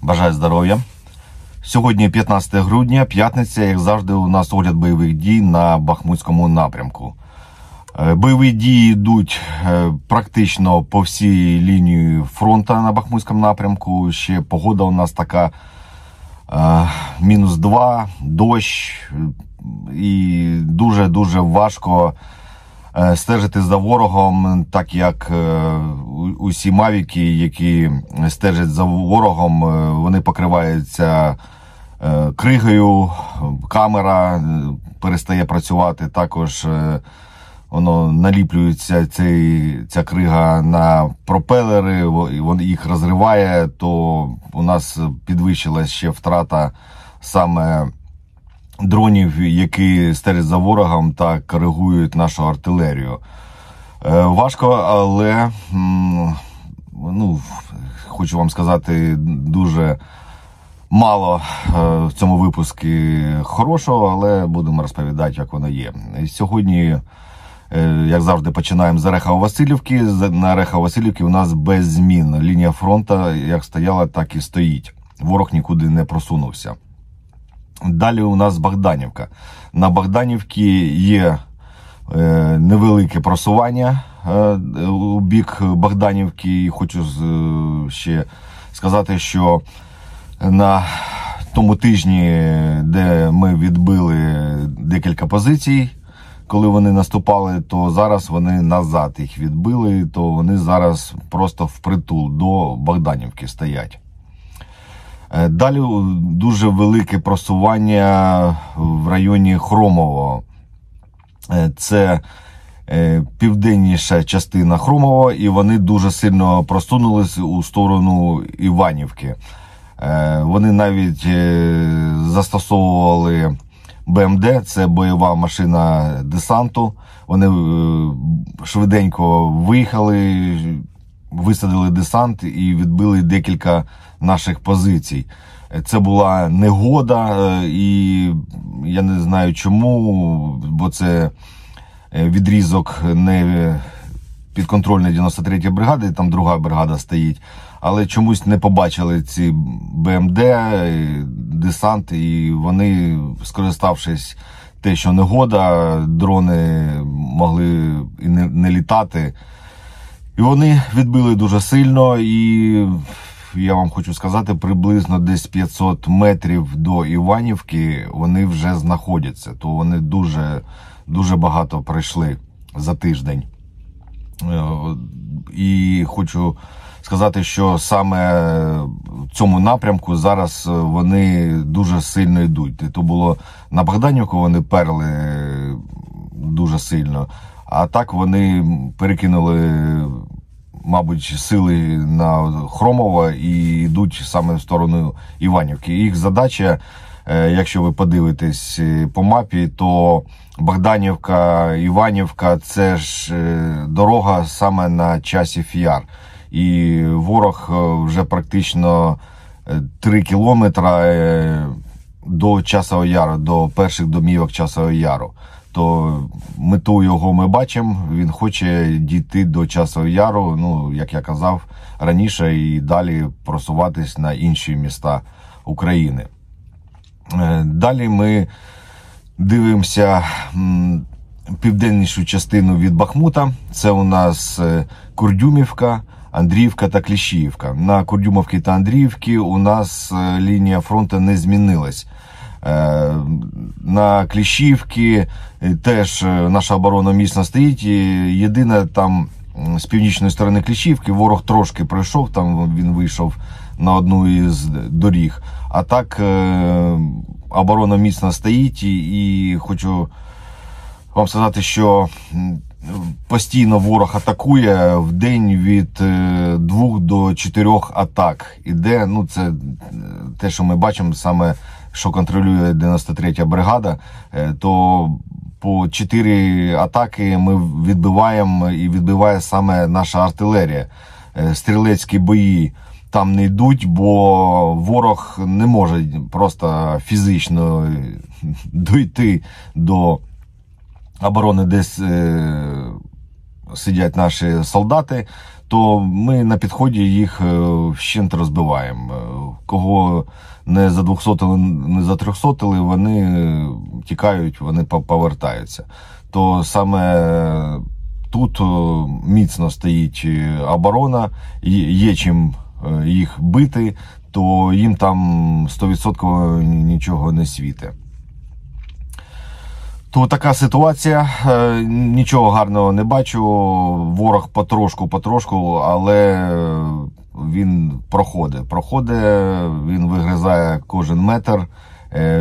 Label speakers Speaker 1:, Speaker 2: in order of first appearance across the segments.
Speaker 1: Бажаю здоров'я. Сьогодні 15 грудня, п'ятниця, як завжди, у нас огляд бойових дій на Бахмутському напрямку. Бойові дії йдуть практично по всій лінії фронту на Бахмутському напрямку. Ще погода у нас така -2, дощ, і дуже-дуже важко стежити за ворогом, так як усі мавіки, які стежать за ворогом, вони покриваються кригою, камера перестає працювати, також воно наліплюється ця крига на пропелери, їх розриває, то у нас підвищилась ще втрата саме дронів, які стежать за ворогом та коригують нашу артилерію. Важко, але хочу вам сказати, дуже мало в цьому випуску хорошого, але будемо розповідати, як воно є. Сьогодні, як завжди, починаємо з Орехово-Василівки. На Орехово-Василівці у нас без змін. Лінія фронту як стояла, так і стоїть. Ворог нікуди не просунувся. Далі у нас Богданівка. На Богданівці є невелике просування у бік Богданівки. І хочу ще сказати, що на тому тижні, де ми відбили декілька позицій, коли вони наступали, то зараз вони назад їх відбили, то вони зараз просто впритул до Богданівки стоять. Далі дуже велике просування в районі Хромового. Це південніша частина Хромового, і вони дуже сильно просунулись у сторону Іванівки. Вони навіть застосовували БМД, це бойова машина десанту. Вони швиденько виїхали, висадили десант і відбили декілька наших позицій. Це була негода, і я не знаю чому, бо це відрізок не підконтрольної 93-ї бригади, там друга бригада стоїть, але чомусь не побачили ці БМД, десант, і вони, скориставшись те, що негода, дрони могли і не літати, і вони відбили дуже сильно, і я вам хочу сказати, приблизно десь 500 метрів до Іванівки вони вже знаходяться, то вони дуже багато пройшли за тиждень. І хочу сказати, що саме в цьому напрямку зараз вони дуже сильно йдуть. То було на Богданівку, вони перли дуже сильно, а так вони перекинули, мабуть, сили на Хромово і йдуть саме в сторону Іванівки. Їх задача, якщо ви подивитесь по мапі, то Богданівка, Іванівка – це ж дорога саме на Часів Яр. І ворог вже практично 3 кілометри до Часового Яру, до перших домівок Часового Яру. То мету його ми бачимо, він хоче дійти до Часового Яру, як я казав раніше, і далі просуватись на інші міста України. Далі ми дивимося південнішу частину від Бахмута. Це у нас Курдюмівка, Андріївка та Кліщіївка. На Курдюмівці та Андріївці у нас лінія фронту не змінилась. На Кліщіївці теж наша оборона міцно стоїть. Єдине, там з північної сторони Кліщіївки ворог трошки пройшов, там він вийшов на одну із доріг. А так оборона міцно стоїть, і хочу вам сказати, що постійно ворог атакує в день від 2 до 4 атак. Іде, це те, що ми бачимо, саме що контролює 93-я бригада, то по 4 атаки ми відбиваємо, і відбиває саме наша артилерія. Стрілецькі бої там не йдуть, бо ворог не може просто фізично дійти до оборони, десь сидять наші солдати, то ми на підході їх вщент розбиваємо. кого не за 200-ли, не за 300-ли, вони тікають, вони повертаються. То саме тут міцно стоїть оборона, є чим їх бити, то їм там 100% нічого не світить. То така ситуація, нічого гарного не бачу, ворог потрошку, але він проходить, він вигризає кожен метр,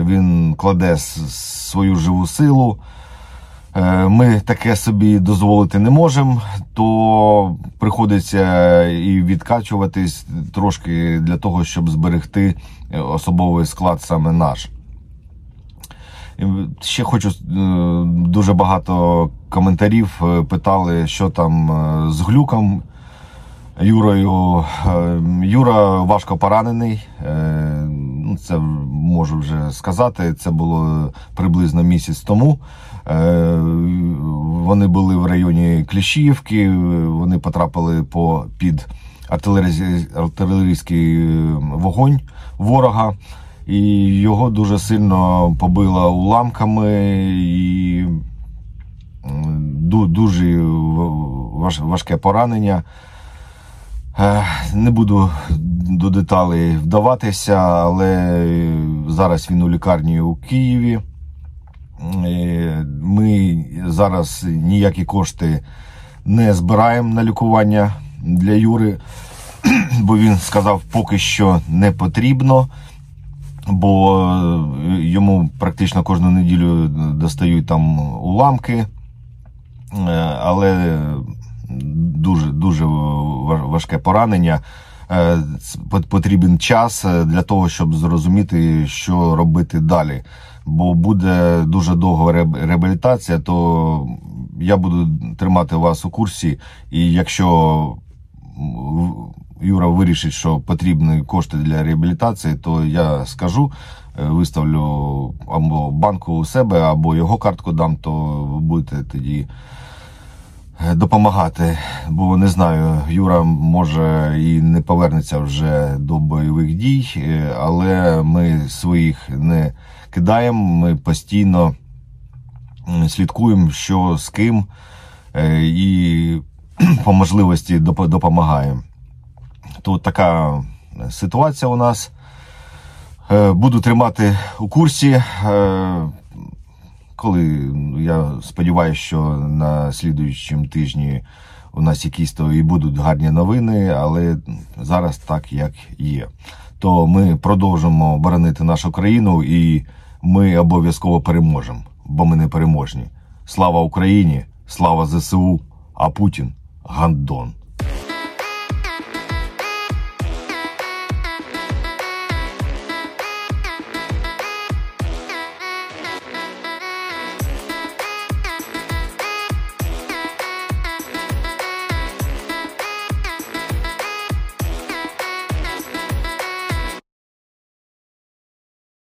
Speaker 1: він кладе свою живу силу. Ми таке собі дозволити не можемо, то приходиться і відкачуватись трошки для того, щоб зберегти особовий склад саме наш. Ще хочу, дуже багато коментарів питали, що там з Глюком, Юрою. Юра важко поранений, це можу вже сказати, це було приблизно місяць тому. Вони були в районі Кліщіївки, вони потрапили під артилерійський вогонь ворога. І його дуже сильно побило уламками, і дуже важке поранення. Не буду до деталей вдаватися, але зараз він у лікарні у Києві. Ми зараз ніякі кошти не збираємо на лікування для Юри, бо він сказав, поки що не потрібно. Бо йому практично кожну неділю достають там уламки, але дуже важке поранення. Потрібен час для того, щоб зрозуміти, що робити далі. Бо буде дуже довга реабілітація, то я буду тримати вас у курсі, і якщо Юра вирішить, що потрібні кошти для реабілітації, то я скажу, виставлю або банку у себе, або його картку дам, то ви будете тоді допомагати. Бо не знаю, Юра може і не повернеться вже до бойових дій, але ми своїх не кидаємо, ми постійно слідкуємо, що з ким, і по можливості допомагаємо. То така ситуація у нас. Буду тримати у курсі, коли, я сподіваюся, що на слідуючому тижні у нас якісь то і будуть гарні новини, але зараз так, як є. То ми продовжимо боронити нашу країну, і ми обов'язково переможемо, бо ми не переможні. Слава Україні, слава ЗСУ, а Путін – гандон.